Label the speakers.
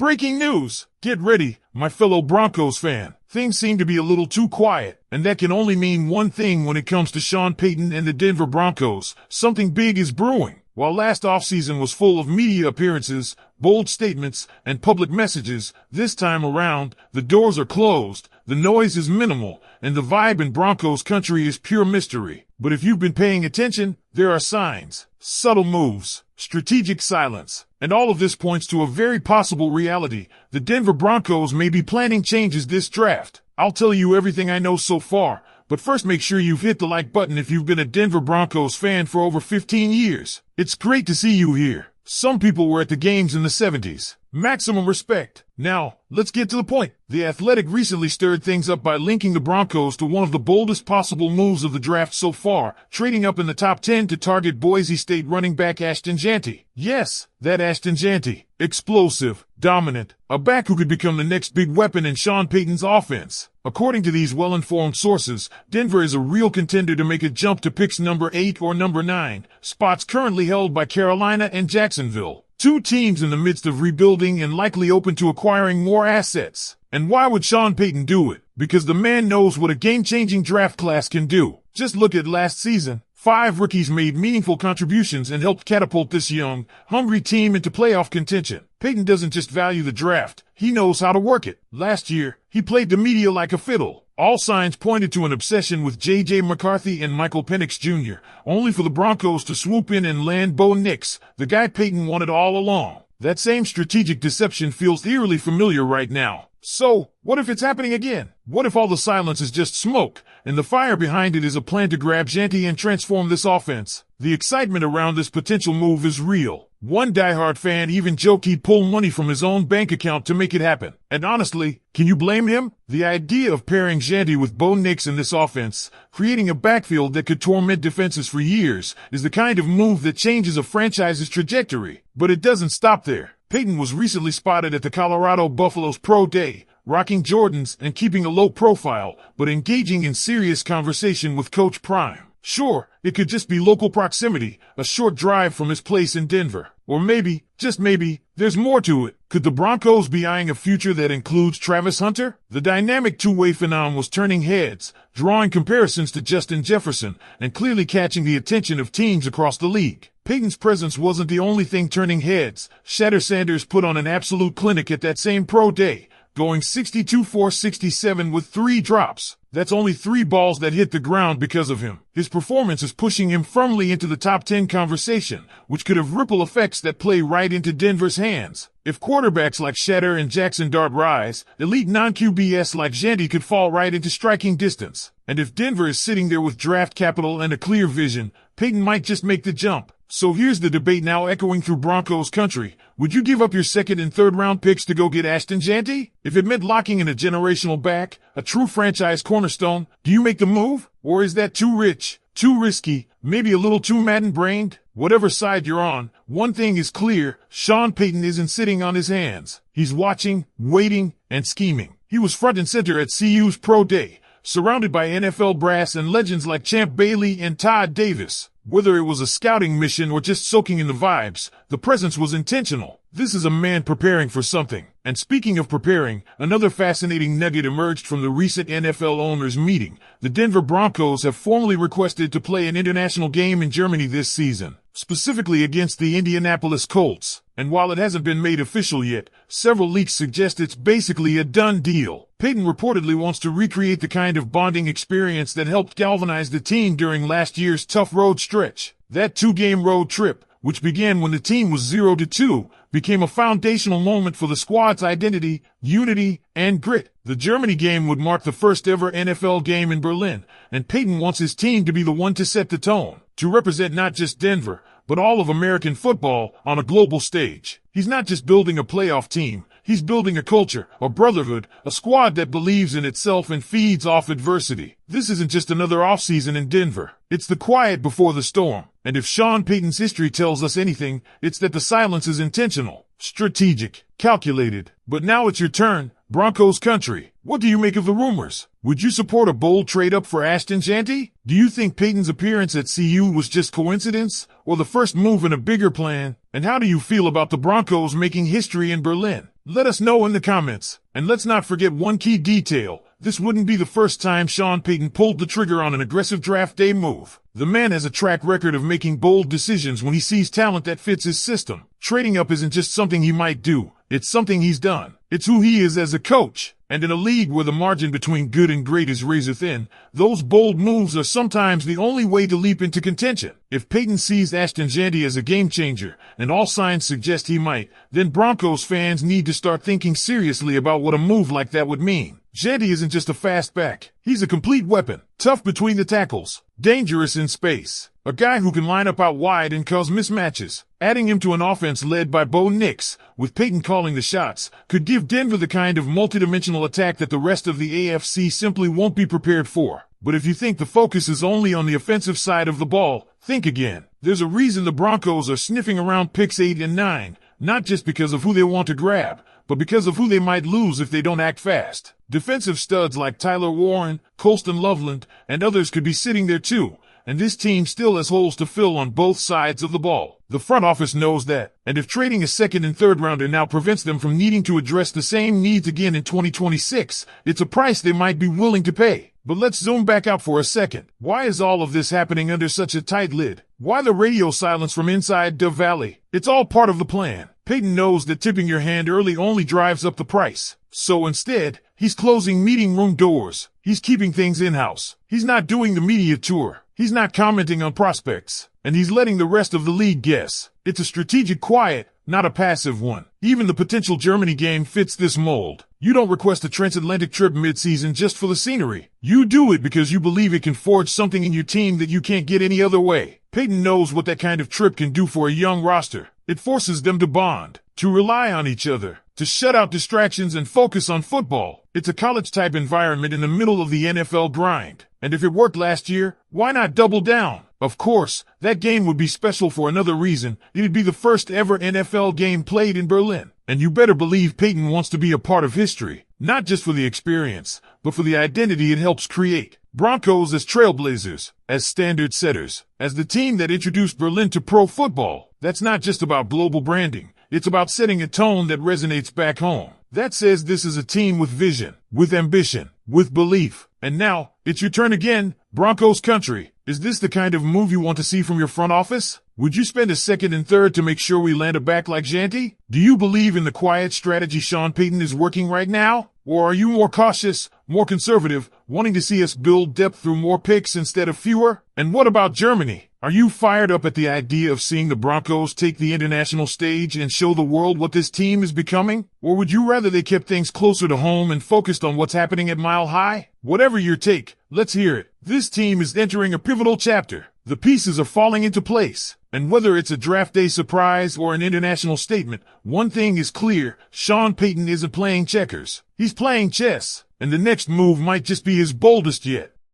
Speaker 1: Breaking news! Get ready, my fellow Broncos fan. Things seem to be a little too quiet, and that can only mean one thing when it comes to Sean Payton and the Denver Broncos. Something big is brewing. While last offseason was full of media appearances, bold statements, and public messages, this time around, the doors are closed, the noise is minimal, and the vibe in Broncos country is pure mystery. But if you've been paying attention, there are signs, subtle moves, strategic silence, and all of this points to a very possible reality. The Denver Broncos may be planning changes this draft. I'll tell you everything I know so far, but first make sure you've hit the like button if you've been a Denver Broncos fan for over 15 years. It's great to see you here. Some people were at the games in the 70s. Maximum respect. Now, let's get to the point. The Athletic recently stirred things up by linking the Broncos to one of the boldest possible moves of the draft so far, trading up in the top 10 to target Boise State running back Ashton Jeanty. Yes, that Ashton Jeanty. Explosive, dominant, a back who could become the next big weapon in Sean Payton's offense. According to these well-informed sources, Denver is a real contender to make a jump to picks number 8 or number 9, spots currently held by Carolina and Jacksonville. Two teams in the midst of rebuilding and likely open to acquiring more assets. And why would Sean Payton do it? Because the man knows what a game-changing draft class can do. Just look at last season. 5 rookies made meaningful contributions and helped catapult this young, hungry team into playoff contention. Payton doesn't just value the draft, he knows how to work it. Last year, he played the media like a fiddle. All signs pointed to an obsession with J.J. McCarthy and Michael Penix Jr., only for the Broncos to swoop in and land Bo Nix, the guy Payton wanted all along. That same strategic deception feels eerily familiar right now. So, what if it's happening again? What if all the silence is just smoke, and the fire behind it is a plan to grab Jeanty and transform this offense? The excitement around this potential move is real. One diehard fan even joked he'd pull money from his own bank account to make it happen. And honestly, can you blame him? The idea of pairing Jeanty with Bo Nix in this offense, creating a backfield that could torment defenses for years, is the kind of move that changes a franchise's trajectory. But it doesn't stop there. Payton was recently spotted at the Colorado Buffalo's Pro Day, rocking Jordans and keeping a low profile, but engaging in serious conversation with Coach Prime. Sure, it could just be local proximity, a short drive from his place in Denver. Or maybe, just maybe, there's more to it. Could the Broncos be eyeing a future that includes Travis Hunter? The dynamic two-way phenom was turning heads, drawing comparisons to Justin Jefferson, and clearly catching the attention of teams across the league. Payton's presence wasn't the only thing turning heads. Shatter Sanders put on an absolute clinic at that same pro day, going 62 for 67 with 3 drops. That's only 3 balls that hit the ground because of him. His performance is pushing him firmly into the top 10 conversation, which could have ripple effects that play right into Denver's hands. If quarterbacks like Shatter and Jackson Dart rise, elite non-QBs like Jeanty could fall right into striking distance. And if Denver is sitting there with draft capital and a clear vision, Payton might just make the jump. So here's the debate now echoing through Broncos country. Would you give up your second and third round picks to go get Ashton Jeanty? If it meant locking in a generational back, a true franchise cornerstone, do you make the move? Or is that too rich, too risky, maybe a little too Madden-brained? Whatever side you're on, one thing is clear, Sean Payton isn't sitting on his hands. He's watching, waiting, and scheming. He was front and center at CU's Pro Day, surrounded by NFL brass and legends like Champ Bailey and Todd Davis. Whether it was a scouting mission or just soaking in the vibes, the presence was intentional. This is a man preparing for something. And speaking of preparing, another fascinating nugget emerged from the recent NFL owners meeting. The Denver Broncos have formally requested to play an international game in Germany this season, specifically against the Indianapolis Colts. And while it hasn't been made official yet, several leaks suggest it's basically a done deal. Payton reportedly wants to recreate the kind of bonding experience that helped galvanize the team during last year's tough road stretch. That 2-game road trip, which began when the team was 0-2, became a foundational moment for the squad's identity, unity, and grit. The Germany game would mark the first ever NFL game in Berlin, and Payton wants his team to be the one to set the tone, to represent not just Denver, but all of American football on a global stage. He's not just building a playoff team, he's building a culture, a brotherhood, a squad that believes in itself and feeds off adversity. This isn't just another offseason in Denver. It's the quiet before the storm. And if Sean Payton's history tells us anything, it's that the silence is intentional, strategic, calculated. But now it's your turn, Broncos country. What do you make of the rumors? Would you support a bold trade-up for Ashton Jeanty? Do you think Payton's appearance at CU was just coincidence, or the first move in a bigger plan? And how do you feel about the Broncos making history in Berlin? Let us know in the comments. And let's not forget one key detail. This wouldn't be the first time Sean Payton pulled the trigger on an aggressive draft day move. The man has a track record of making bold decisions when he sees talent that fits his system. Trading up isn't just something he might do, it's something he's done. It's who he is as a coach. And in a league where the margin between good and great is razor thin, those bold moves are sometimes the only way to leap into contention. If Payton sees Ashton Jeanty as a game changer, and all signs suggest he might, then Broncos fans need to start thinking seriously about what a move like that would mean. Jeanty isn't just a fast back. He's a complete weapon. Tough between the tackles. Dangerous in space. A guy who can line up out wide and cause mismatches. Adding him to an offense led by Bo Nix, with Payton calling the shots, could give Denver the kind of multidimensional attack that the rest of the AFC simply won't be prepared for. But if you think the focus is only on the offensive side of the ball, think again. There's a reason the Broncos are sniffing around picks 8 and 9, not just because of who they want to grab, but because of who they might lose if they don't act fast. Defensive studs like Tyler Warren, Colston Loveland, and others could be sitting there too, and this team still has holes to fill on both sides of the ball. The front office knows that, and if trading a second and third rounder now prevents them from needing to address the same needs again in 2026, it's a price they might be willing to pay. But let's zoom back out for a second. Why is all of this happening under such a tight lid? Why the radio silence from inside Dove Valley? It's all part of the plan. Payton knows that tipping your hand early only drives up the price. So instead, he's closing meeting room doors. He's keeping things in-house. He's not doing the media tour. He's not commenting on prospects. And he's letting the rest of the league guess. It's a strategic quiet, not a passive one. Even the potential Germany game fits this mold. You don't request a transatlantic trip mid-season just for the scenery. You do it because you believe it can forge something in your team that you can't get any other way. Payton knows what that kind of trip can do for a young roster. It forces them to bond, to rely on each other, to shut out distractions and focus on football. It's a college-type environment in the middle of the NFL grind. And if it worked last year, why not double down? Of course, that game would be special for another reason. It'd be the first ever NFL game played in Berlin. And you better believe Payton wants to be a part of history, not just for the experience, but for the identity it helps create. Broncos as trailblazers, as standard setters, as the team that introduced Berlin to pro football. That's not just about global branding. It's about setting a tone that resonates back home. That says this is a team with vision, with ambition, with belief. And now, it's your turn again, Broncos country. Is this the kind of move you want to see from your front office? Would you spend a second and third to make sure we land a back like Jeanty? Do you believe in the quiet strategy Sean Payton is working right now? Or are you more cautious, more conservative, wanting to see us build depth through more picks instead of fewer? And what about Germany? Are you fired up at the idea of seeing the Broncos take the international stage and show the world what this team is becoming? Or would you rather they kept things closer to home and focused on what's happening at Mile High? Whatever your take, let's hear it. This team is entering a pivotal chapter. The pieces are falling into place. And whether it's a draft day surprise or an international statement, one thing is clear, Sean Payton isn't playing checkers. He's playing chess. And the next move might just be his boldest yet.